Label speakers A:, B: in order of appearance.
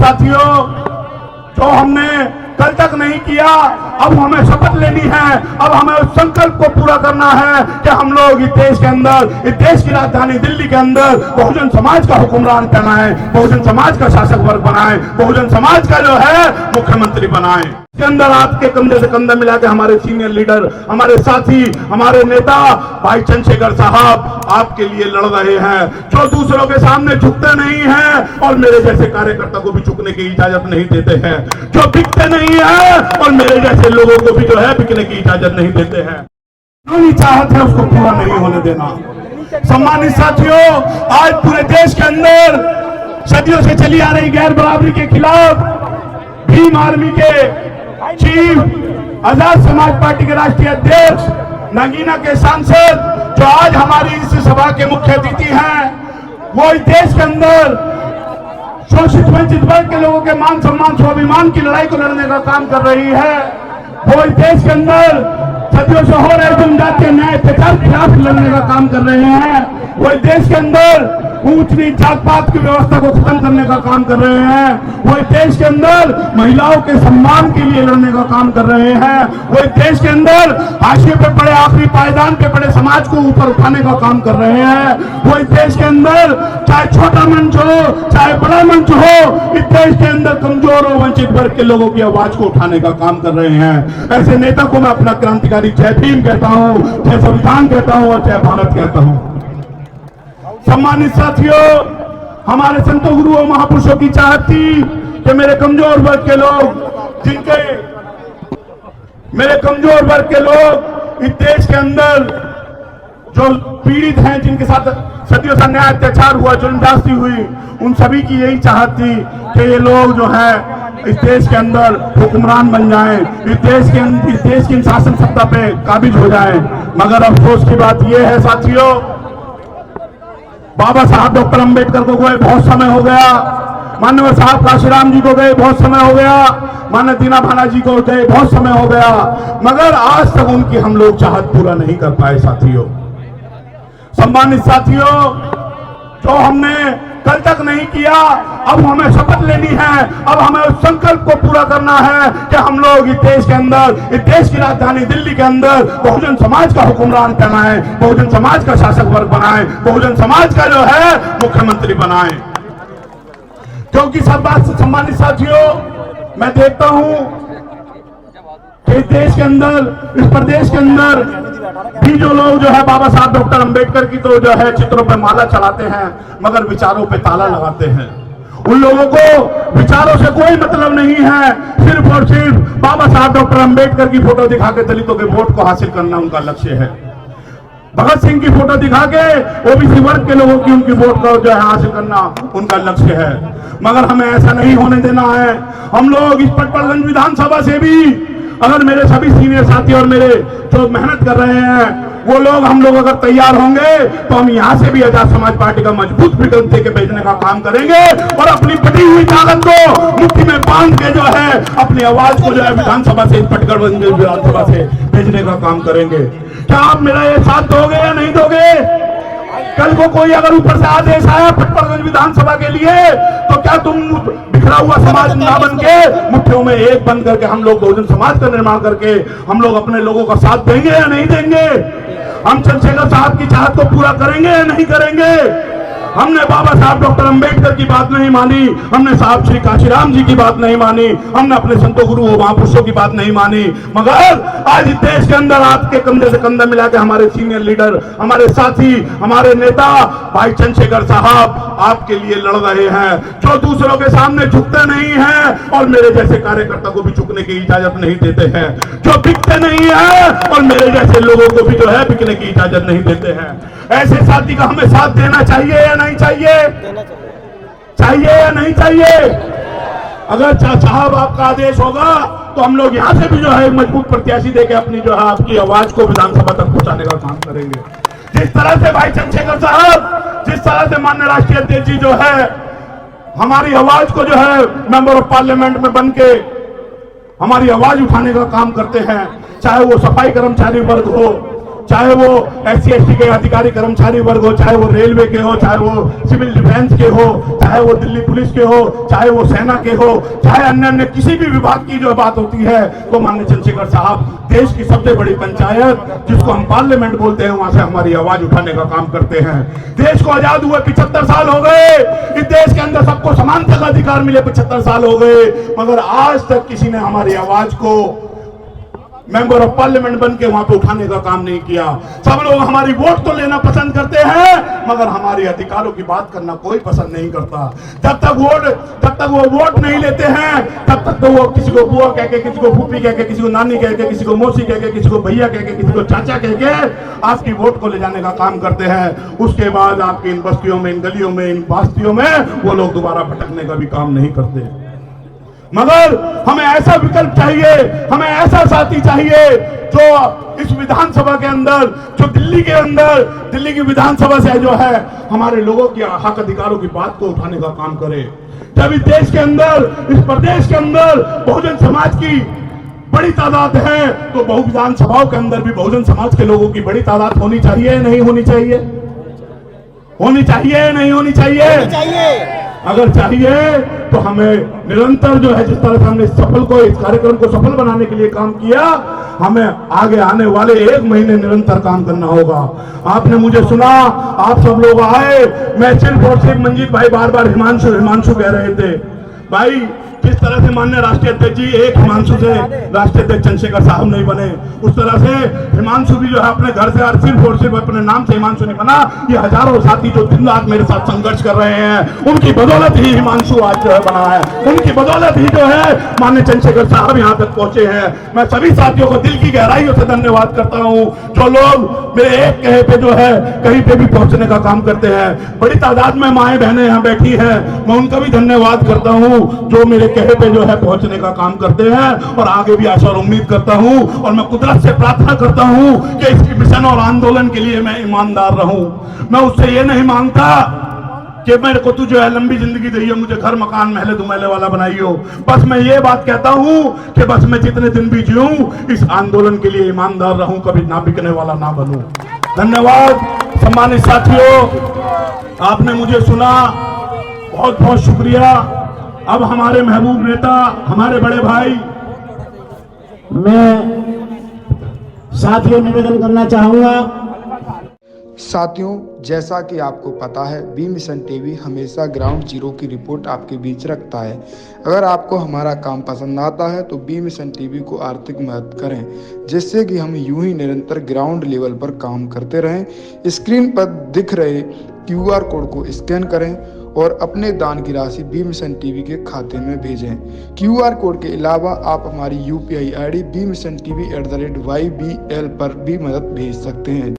A: साथियों, जो हमने कल तक नहीं किया, अब हमें शपथ लेनी है। अब हमें उस संकल्प को पूरा करना है कि हम लोग इस देश के अंदर, इस देश की राजधानी दिल्ली के अंदर बहुजन समाज का हुक्मरान बनाए, बहुजन समाज का शासक वर्ग बनाए, बहुजन समाज का जो है मुख्यमंत्री बनाए। के अंदर आपके कंधे से कंधा मिला के हमारे सीनियर लीडर, हमारे साथी, हमारे नेता भाई चंद्रशेखर साहब आपके लिए लड़ रहे हैं, जो दूसरों के सामने झुकते नहीं हैं और मेरे जैसे कार्यकर्ता को भी झुकने की इजाजत नहीं देते हैं, जो बिकते नहीं है और मेरे जैसे लोगों को भी जो है बिकने की इजाजत नहीं देते हैं। जो चाहत है उसको पूरा नहीं होने देना। सम्मानित साथियों, आज पूरे देश के अंदर सदियों से चली आ रही गैर बराबरी के खिलाफ भीम आर्मी के चीफ, आजाद समाज पार्टी के राष्ट्रीय अध्यक्ष, नगीना के सांसद जो आज हमारी इस सभा के मुख्य अतिथि हैं, वो इस देश के अंदर शोषित वंचित वर्ग के लोगों के मान सम्मान स्वाभिमान की लड़ाई को लड़ने का काम कर रही है। वो इस देश के अंदर सदियों से हो रहे जनजातीय न्याय अत्याचार के खिलाफ लड़ने का काम कर रहे हैं। वो इस देश के अंदर ऊंच नीच जात पात की व्यवस्था को खत्म करने का काम कर रहे हैं। वो इस देश के अंदर महिलाओं के सम्मान के लिए लड़ने का काम कर रहे हैं। वो इस देश के अंदर हाशिए पे पड़े, आखिरी पायदान पे पड़े समाज को ऊपर उठाने का काम कर रहे हैं। वो इस देश के अंदर चाहे छोटा मंच हो चाहे बड़ा मंच हो, इस देश के अंदर कमजोर और वंचित वर्ग के लोगों की आवाज को उठाने का काम कर रहे हैं। ऐसे नेता को मैं अपना क्रांतिकारी जय भीम कहता हूँ, जय संविधान कहता हूँ और जय भारत कहता हूँ। सम्मानित साथियों, हमारे संतों गुरुओं महापुरुषों की चाहत थी कि मेरे कमजोर वर्ग के लोग इस देश के अंदर जो पीड़ित हैं, जिनके साथ सदियों से अन्याय अत्याचार हुआ, जुल्मबाजी हुई, उन सभी की यही चाहत थी कि ये लोग जो है इस देश के अंदर हुक्मरान बन जाएं, इस देश की शासन सत्ता पे काबिज हो जाएं। मगर अफसोस की बात यह है साथियों, बाबा साहब डॉक्टर अंबेडकर को गए बहुत समय हो गया, माननीय साहब काशीराम जी को गए बहुत समय हो गया, माननीय दीना भाना जी को गए बहुत समय हो गया, मगर आज तक उनकी हम लोग चाहत पूरा नहीं कर पाए साथियों। सम्मानित साथियों, जो हमने कल तक नहीं किया, अब हमें शपथ लेनी है। अब हमें उस संकल्प को पूरा करना है कि हम लोग इस देश के अंदर, इस देश की राजधानी दिल्ली के अंदर बहुजन समाज का हुक्मरान बनाए, बहुजन समाज का शासक वर्ग बनाए, बहुजन समाज का जो है मुख्यमंत्री बनाए। क्योंकि सब बात से सम्मानित साथियों, मैं देखता हूं कि इस देश के अंदर, इस प्रदेश के अंदर भी जो लोग जो है बाबा साहब डॉक्टर अंबेडकर की तो जो है चित्रों पे माला चढ़ाते हैं, मगर विचारों पे ताला लगाते हैं। उन लोगों को विचारों से कोई मतलब नहीं है, सिर्फ और सिर्फ बाबा साहब डॉक्टर अंबेडकर की फोटो दिखा के दलितों के वोट को हासिल करना उनका लक्ष्य है। भगत सिंह की फोटो दिखा के ओबीसी वर्ग के लोगों की उनकी वोट को जो है हासिल करना उनका लक्ष्य है। मगर हमें ऐसा नहीं होने देना है। हम लोग इस पटपड़गंज विधानसभा से भी, अगर मेरे सभी सीनियर साथी और मेरे जो मेहनत कर रहे हैं वो लोग, हम लोग अगर तैयार होंगे तो हम यहाँ से भी आजाद समाज पार्टी का मजबूत विकल्प देके भेजने का काम करेंगे और अपनी बटी हुई ताकत को मुट्ठी में बांध के जो है अपनी आवाज को जो है विधानसभा से, पटपड़गंज विधानसभा से भेजने का काम करेंगे। क्या आप मेरा ये साथ दोगे या नहीं दोगे? कल को कोई अगर ऊपर से आदेश आया पटपड़गंज विधानसभा के लिए, तो क्या तुम बिखरा हुआ समाज ना बन के मुट्ठियों में एक बन करके हम लोग बहुजन समाज का निर्माण करके हम लोग अपने लोगों का साथ देंगे या नहीं देंगे? हम चंद्रशेखर साहब की चाहत को पूरा करेंगे या नहीं करेंगे? हमने बाबा साहब डॉक्टर अंबेडकर की बात नहीं मानी, हमने साहब श्री काशीराम जी की बात नहीं मानी, हमने अपने संतों गुरु महापुरुषों की बात नहीं मानी, मगर आज इस देश के अंदर आपके कंधे से कंधा मिला के हमारे सीनियर लीडर, हमारे साथी, हमारे नेता भाई चंद्रशेखर साहब आपके लिए लड़ रहे हैं, जो दूसरों के सामने झुकते नहीं हैं और मेरे जैसे कार्यकर्ता को भी झुकने की इजाजत नहीं देते हैं, जो बिकते नहीं है और मेरे जैसे लोगों को भी जो है बिकने की इजाजत नहीं देते हैं। ऐसे साथी का हमें साथ देना चाहिए या नहीं चाहिए? चाहिए या नहीं चाहिए? अगर साहब आपका आदेश होगा तो हम लोग यहाँ से भी जो है मजबूत प्रत्याशी देके अपनी जो है आपकी आवाज को विधानसभा तक पहुंचाने का काम करेंगे। जिस तरह से भाई चंद्रशेखर साहब, जिस तरह से माननीय राष्ट्रीय अध्यक्ष जी जो है हमारी आवाज को जो है मेंबर ऑफ पार्लियामेंट में बन के हमारी आवाज उठाने का काम करते हैं, चाहे वो सफाई कर्मचारी वर्ग हो, चाहे वो SC/ST के अधिकारी कर्मचारी वर्ग हो, चाहे वो रेलवे के हो, चाहे वो सिविल डिफेंस के हो, चाहे वो दिल्ली पुलिस के हो, चाहे वो सेना के हो, चाहे अन्य अन्य किसी भी विभाग की जो बात होती है, तो माननीय चंद्रशेखर साहब देश की सबसे बड़ी पंचायत जिसको हम पार्लियामेंट बोलते हैं, वहां से हमारी आवाज उठाने का काम करते हैं। देश को आजाद हुए 75 साल हो गए, इस देश के अंदर सबको समानता का अधिकार मिले 75 साल हो गए, मगर आज तक किसी ने हमारी आवाज को मेंबर ऑफ पार्लियामेंट बन के वहां पे उठाने का काम नहीं किया। सब लोग हमारी वोट तो लेना पसंद करते हैं, मगर हमारे अधिकारों की बात करना कोई पसंद नहीं करता। जब तक वो वोट नहीं लेते हैं, तब तक तो वो किसी को बुआ कह के, किसी को फूफी कह के, किसी को नानी कह के, किसी को मौसी कह के, किसी को भैया कह के, किसी को चाचा कह के आपकी वोट को ले जाने का काम करते हैं। उसके बाद आपकी इन बस्तियों में, इन गलियों में, इन बस्तियों में वो लोग दोबारा भटकने का भी काम नहीं करते। मगर हमें ऐसा विकल्प चाहिए, हमें ऐसा साथी चाहिए जो इस विधानसभा के अंदर, जो दिल्ली के अंदर, दिल्ली की विधानसभा से जो है हमारे लोगों के हक अधिकारों की बात को उठाने का काम करे। जब इस देश के अंदर, इस प्रदेश के अंदर बहुजन समाज की बड़ी तादाद है, तो बहु विधानसभाओं के अंदर भी बहुजन समाज के लोगों की बड़ी तादाद होनी चाहिए, नहीं होनी चाहिए? होनी चाहिए, नहीं होनी चाहिए? अगर चाहिए तो हमें निरंतर जो है, जिस तरह से हमने इस कार्यक्रम को सफल बनाने के लिए काम किया, हमें आगे आने वाले 1 महीने निरंतर काम करना होगा। आपने मुझे सुना, आप सब लोग आए, मैं सिर्फ और सिर्फ मंजीत भाई बार बार हिमांशु कह रहे थे, भाई जिस तरह से माननीय राष्ट्रीय अध्यक्ष जी एक हिमांशु से राष्ट्रीय अध्यक्ष चंद्रशेखर साहब नहीं बने, उस तरह से हिमांशु भी जो है अपने घर से सिर्फ और सिर्फ अपने नाम से हिमांशु नहीं बना। ये हजारों साथी जो दिन रात मेरे साथ संघर्ष कर रहे हैं, उनकी बदौलत ही हिमांशु आज जो है बना है, उनकी बदौलत ही जो है माननीय चंद्रशेखर साहब यहाँ तक पहुंचे हैं। मैं सभी साथियों को दिल की गहराइयों से धन्यवाद करता हूँ, जो लोग मेरे एक कहे पे जो है कहीं पे भी पहुंचने का काम करते हैं। बड़ी तादाद में माएं बहनें यहाँ बैठी है, मैं उनका भी धन्यवाद करता हूँ जो मेरे कहे पे जो है पहुंचने का काम करते हैं, और आगे भी आशा और उम्मीद करता हूं, और मैं कुदरत से प्रार्थना करता हूं कि इस मिशन और आंदोलन के लिए मैं ईमानदार रहूं। मैं उससे ये नहीं मांगता कि मेरे को तू जो है लंबी जिंदगी दी है, मुझे घर मकान महले दुमहले वाला बनाई हो। बस मैं ये बात कहता हूं कि बस मैं जितने दिन भी जीऊं, इस आंदोलन के लिए ईमानदार रहूं, कभी ना बिकने वाला ना बनूं। धन्यवाद सम्मानित साथियों, आपने मुझे सुना, बहुत बहुत शुक्रिया। अब हमारे महबूब नेता, हमारे बड़े भाई,
B: मैं साथियों निवेदन करना चाहूंगा।
C: साथियों, जैसा कि आपको पता है, बी मिशन टीवी हमेशा ग्राउंड जीरो की रिपोर्ट आपके बीच रखता है। अगर आपको हमारा काम पसंद आता है तो बी मिशन टीवी को आर्थिक मदद करें, जिससे कि हम यूं ही निरंतर ग्राउंड लेवल पर काम करते रहें। स्क्रीन पर दिख रहे QR कोड को स्कैन करें और अपने दान की राशि बी मिशन टीवी के खाते में भेजें। QR कोड के अलावा आप हमारी UPI ID bmissiontv@ybl पर भी मदद भेज सकते हैं।